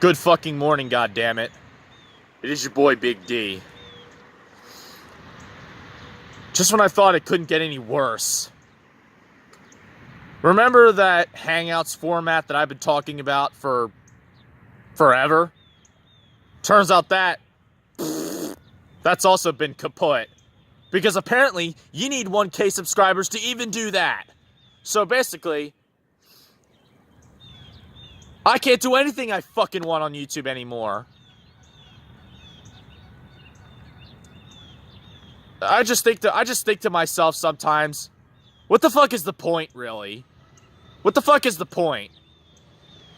Good fucking morning, goddammit. It is your boy Big D. Just when I thought it couldn't get any worse. Remember that Hangouts format that I've been talking about for forever? Turns out that's also been kaput. Because apparently, you need 1K subscribers to even do that. So basically, I can't do anything I fucking want on YouTube anymore. I just think to myself sometimes, what the fuck is the point, really? What the fuck is the point?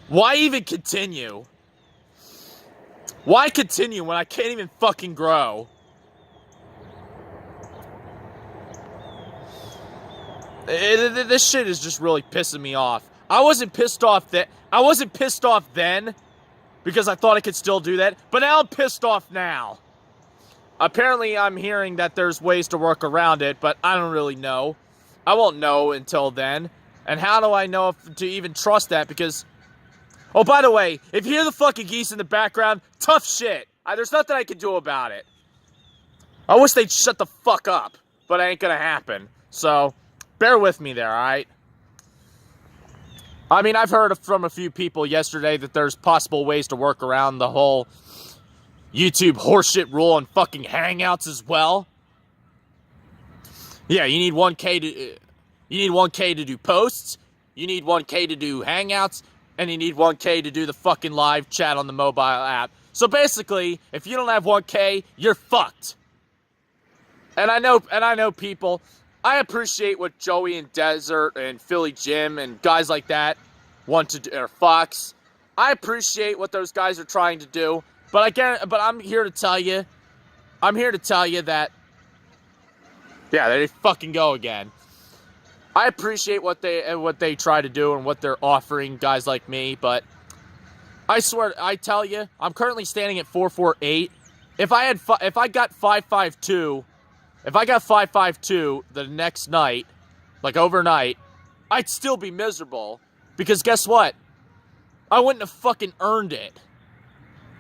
Why even continue? Why continue when I can't even fucking grow? This shit is just really pissing me off. I wasn't pissed off then because I thought I could still do that, but now I'm pissed off now. Apparently, I'm hearing that there's ways to work around it, but I don't really know. I won't know until then. And how do I know to even trust that? Because, oh, by the way, if you hear the fucking geese in the background, tough shit. There's nothing I can do about it. I wish they'd shut the fuck up, but it ain't gonna happen. So, bear with me there, alright? I mean, I've heard from a few people yesterday that there's possible ways to work around the whole YouTube horseshit rule on fucking Hangouts as well. Yeah, you need 1K to do posts, you need 1K to do Hangouts, and you need 1K to do the fucking live chat on the mobile app. So basically, if you don't have 1K, you're fucked. And I know people, I appreciate what Joey and Desert and Philly Jim and guys like that want to do, or Fox. I appreciate what those guys are trying to do, but I'm here to tell you that, yeah, there they fucking go again. I appreciate what they try to do and what they're offering guys like me, but I swear, I tell you, I'm currently standing at 448. If I got 552 the next night, like overnight, I'd still be miserable. Because guess what? I wouldn't have fucking earned it.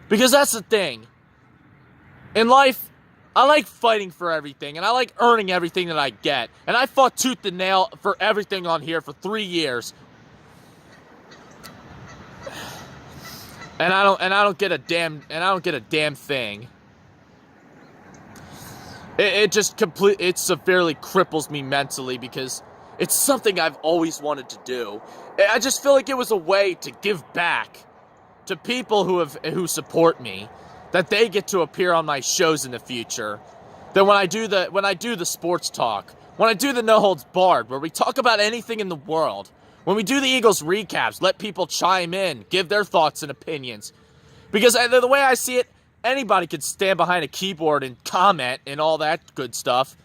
Because that's the thing. In life, I like fighting for everything, and I like earning everything that I get. And I fought tooth and nail for everything on here for 3 years. And I don't get a damn thing. It severely cripples me mentally because it's something I've always wanted to do. I just feel like it was a way to give back to people who support me, that they get to appear on my shows in the future. That when I do the sports talk, when I do the No Holds Barred, where we talk about anything in the world, when we do the Eagles recaps, let people chime in, give their thoughts and opinions. Because the way I see it, anybody could stand behind a keyboard and comment and all that good stuff.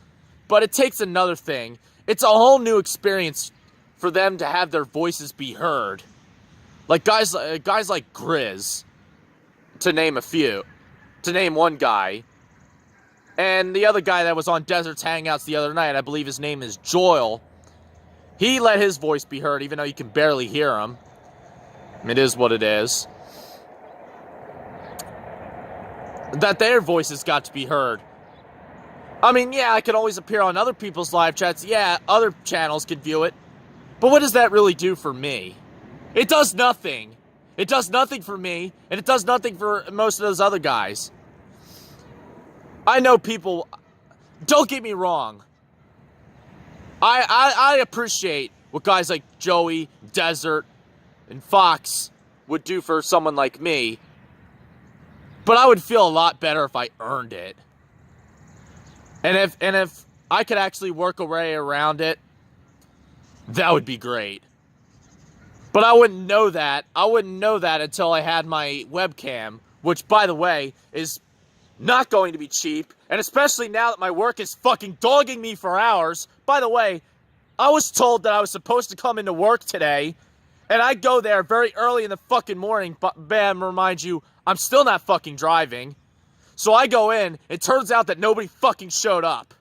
But it takes another thing. It's a whole new experience for them to have their voices be heard. Like guys like Grizz, to name a few. To name one guy. And the other guy that was on Desert's Hangouts the other night, I believe his name is Joel. He let his voice be heard, even though you can barely hear him. It is what it is. That their voices got to be heard. I mean, yeah, I could always appear on other people's live chats. Yeah, other channels could view it. But what does that really do for me? It does nothing. It does nothing for me, and it does nothing for most of those other guys. I know people... Don't get me wrong. I appreciate what guys like Joey, Desert, and Fox would do for someone like me. But I would feel a lot better if I earned it. And if I could actually work a way around it, that would be great. But I wouldn't know that. I wouldn't know that until I had my webcam, which, by the way, is not going to be cheap. And especially now that my work is fucking dogging me for hours. By the way, I was told that I was supposed to come into work today, and I go there very early in the fucking morning, but bam, remind you, I'm still not fucking driving. So I go in, it turns out that nobody fucking showed up.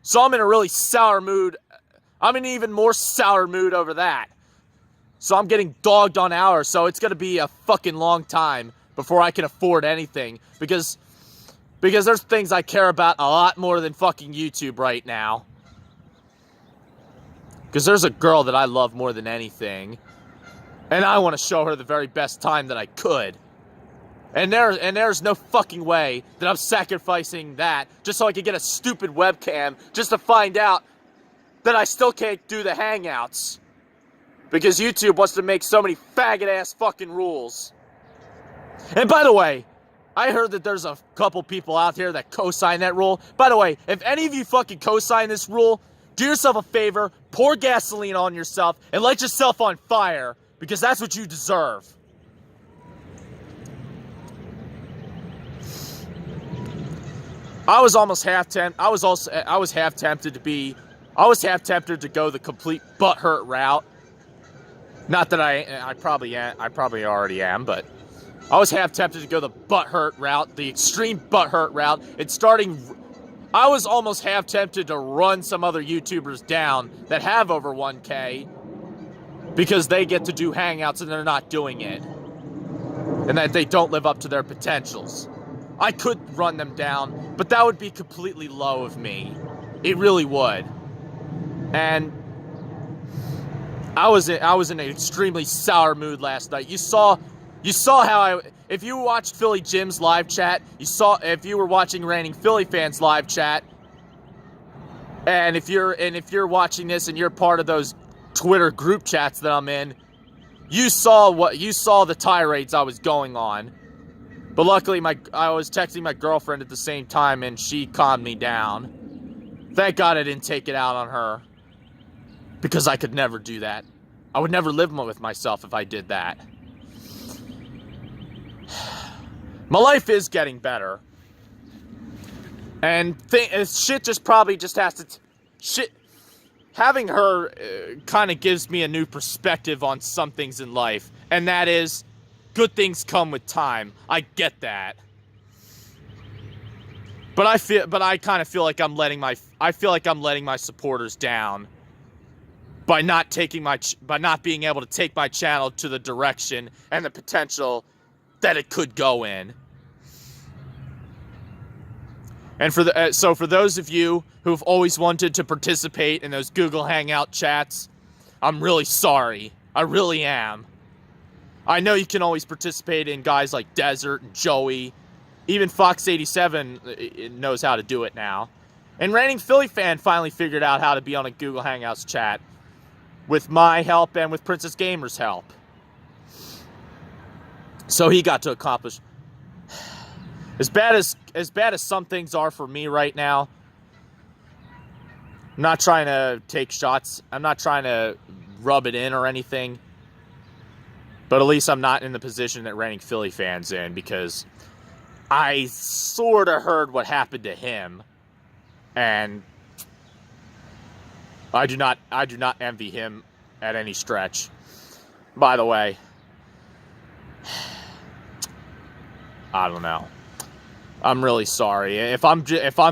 So I'm in a really sour mood. I'm in an even more sour mood over that. So I'm getting dogged on hours, so it's gonna be a fucking long time. before I can afford anything, because there's things I care about a lot more than fucking YouTube right now. Because there's a girl that I love more than anything, and I want to show her the very best time that I could. And there's no fucking way that I'm sacrificing that just so I could get a stupid webcam just to find out that I still can't do the Hangouts. Because YouTube wants to make so many faggot-ass fucking rules. And by the way, I heard that there's a couple people out here that co-sign that rule. By the way, if any of you fucking co-sign this rule, do yourself a favor, pour gasoline on yourself, and light yourself on fire. Because that's what you deserve. I was half tempted to go the complete butthurt route. Not that I probably already am, but I was half tempted to go the butthurt route, the extreme butthurt route. I was almost half tempted to run some other YouTubers down that have over 1K because they get to do Hangouts and they're not doing it. And that they don't live up to their potentials. I could run them down, but that would be completely low of me. It really would. And I was in an extremely sour mood last night. You saw how if you watched Philly Jim's live chat, if you were watching Reigning Philly Fans live chat, and if you're watching this and you're part of those Twitter group chats that I'm in, you saw the tirades I was going on. But luckily, I was texting my girlfriend at the same time, and she calmed me down. Thank God I didn't take it out on her. Because I could never do that. I would never live with myself if I did that. My life is getting better. And shit just probably just has to... shit. Having her kind of gives me a new perspective on some things in life. And that is... good things come with time. I get that. But I kind of feel like I'm letting my supporters down by not being able to take my channel to the direction and the potential that it could go in. And so for those of you who've always wanted to participate in those Google Hangout chats, I'm really sorry. I really am. I know you can always participate in guys like Desert and Joey. Even Fox87 knows how to do it now. And Reigning Philly Fan finally figured out how to be on a Google Hangouts chat. With my help and with Princess Gamer's help. So he got to accomplish... As bad as some things are for me right now, I'm not trying to take shots. I'm not trying to rub it in or anything. But at least I'm not in the position that Reigning Philly Fan's in, because I sort of heard what happened to him, and I do not envy him at any stretch. By the way, I don't know. I'm really sorry if I'm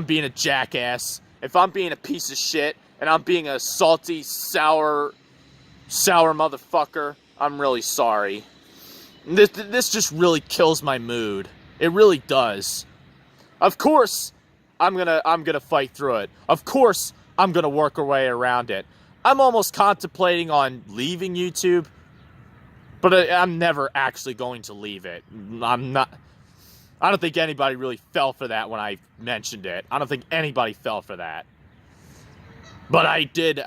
being a jackass, if I'm being a piece of shit, and I'm being a salty, sour motherfucker. I'm really sorry. This just really kills my mood. It really does. Of course, I'm gonna fight through it. Of course, I'm gonna work a way around it. I'm almost contemplating on leaving YouTube, but I'm never actually going to leave it. I'm not. I don't think anybody really fell for that when I mentioned it. I don't think anybody fell for that. But I did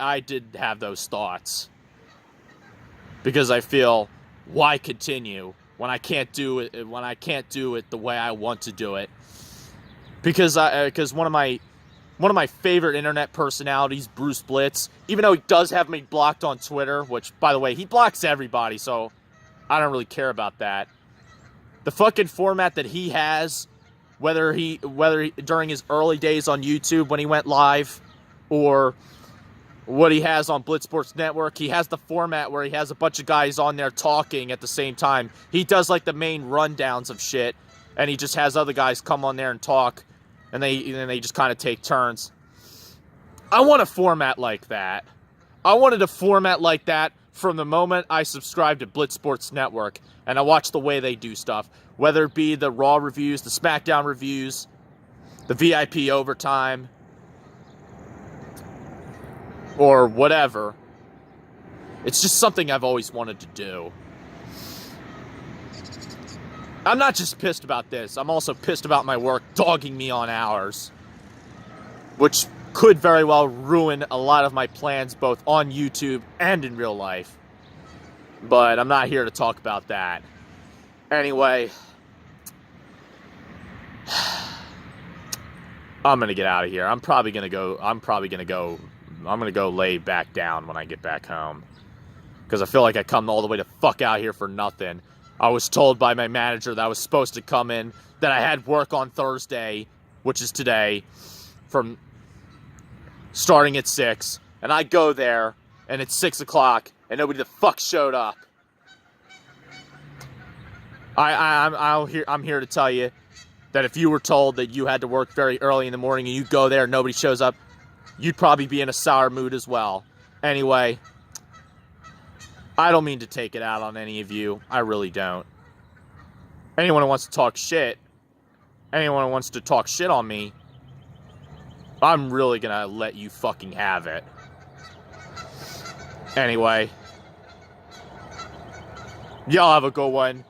have those thoughts. Because I feel, why continue when I can't do it the way I want to do it? Because one of my favorite internet personalities, Bruce Blitz, even though he does have me blocked on Twitter, which, by the way, he blocks everybody, so I don't really care about that. The fucking format that he has, whether he during his early days on YouTube when he went live, or what he has on Blitzsports Network, he has the format where he has a bunch of guys on there talking at the same time. He does like the main rundowns of shit, and he just has other guys come on there and talk, and they just kind of take turns. I want a format like that. I wanted a format like that from the moment I subscribe to Blitz Sports Network and I watch the way they do stuff, whether it be the Raw reviews, the SmackDown reviews, the VIP overtime, or whatever. It's just something I've always wanted to do. I'm not just pissed about this. I'm also pissed about my work dogging me on hours, which could very well ruin a lot of my plans both on YouTube and in real life. But I'm not here to talk about that. Anyway, I'm gonna get out of here. I'm gonna go lay back down when I get back home, because I feel like I come all the way to fuck out here for nothing. I was told by my manager that I was supposed to come in, that I had work on Thursday, which is today, from starting at 6, and I go there, and it's 6 o'clock, and nobody the fuck showed up. I'm here to tell you that if you were told that you had to work very early in the morning and you go there and nobody shows up, you'd probably be in a sour mood as well. Anyway, I don't mean to take it out on any of you. I really don't. Anyone who wants to talk shit on me, I'm really gonna let you fucking have it. Anyway, y'all have a good one.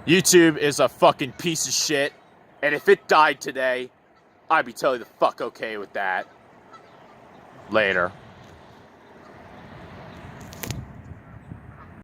YouTube is a fucking piece of shit, and if it died today, I'd be totally the fuck okay with that. Later.